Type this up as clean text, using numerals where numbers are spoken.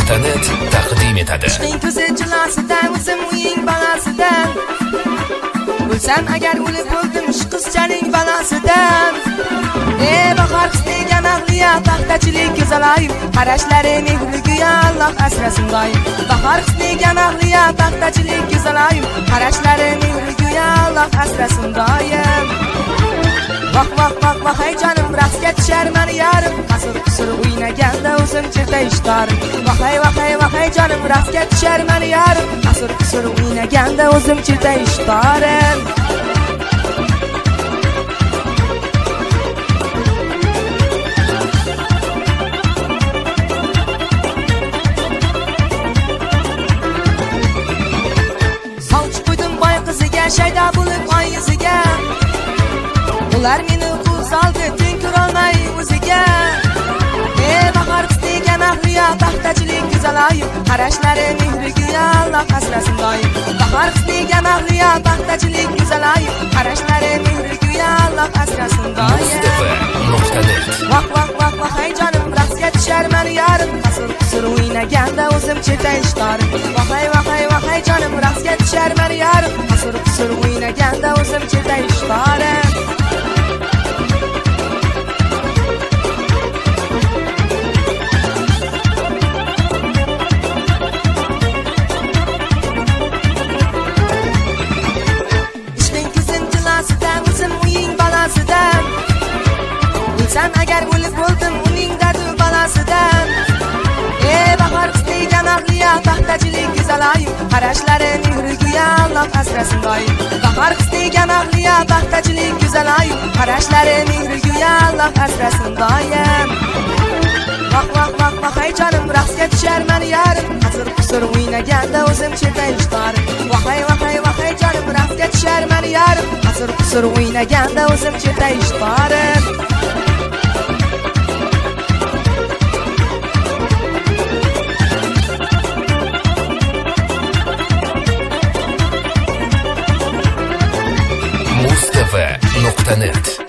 Muz.net taqdim etadi. Ishqing ko'zi jilosidan, o'zim uying balasidan. O'lsam agar o'lib o'ldim shu qizchaning balasidan. Bahor qisdegan ahliya paxtachilik go'zaloyim, qarashlari mehriga Alloh asrasin doim. Bahor qisdegan ahliya paxtachilik go'zaloyim, qarashlari mehriga Alloh asrasin doim. Vah vah vah vah hey canım, raqsga tushar mani yarim, qasir o'ynaganda o'zim cherta ishtarim. Vah hey canım, raqsga tushar mani yarim, qasir o'ynaganda o'zim cherta ishtarim. Sovchi qo'ydim boy qiziga, shayda bo'lib oy yuziga. Ular meni qo'l soldi, teng ko'rolmay o'ziga. Bahor qisdegan ahliya paxtachilik go'zaloyim, qarashlari mehriga Alloh asrasin doim. Bahor qisdegan ahliya paxtachilik go'zaloyim, qarashlari mehriga Alloh asrasin doim. Muz.net. Vah vah vah vah hey canım, raqsga tushar mani yarim, qasir o'ynaganda o'zim cherta ishtarim. Vah hey canım, raqsga tushar mani yarim, qasir o'ynaganda o'zim cherta ishtarim. O'lsam agar o'lib o'ldim uning dardi balasidan. Bahor qisdegan ahliya paxtachilik go'zaloyim, qarashlari mehriga Alloh asrasin doim. Bahor qisdegan ahliya paxtachilik go'zaloyim, qarashlari mehriga Alloh asrasin doim. Vah vah vah vah hey canım, raqsga tushar mani yarim, qasir o'ynaganda o'zim cherta ishtarim. Vah hey canım, raqsga tushar mani yarim, qasir o'ynaganda o'zim cherta ishtarim. Muz.net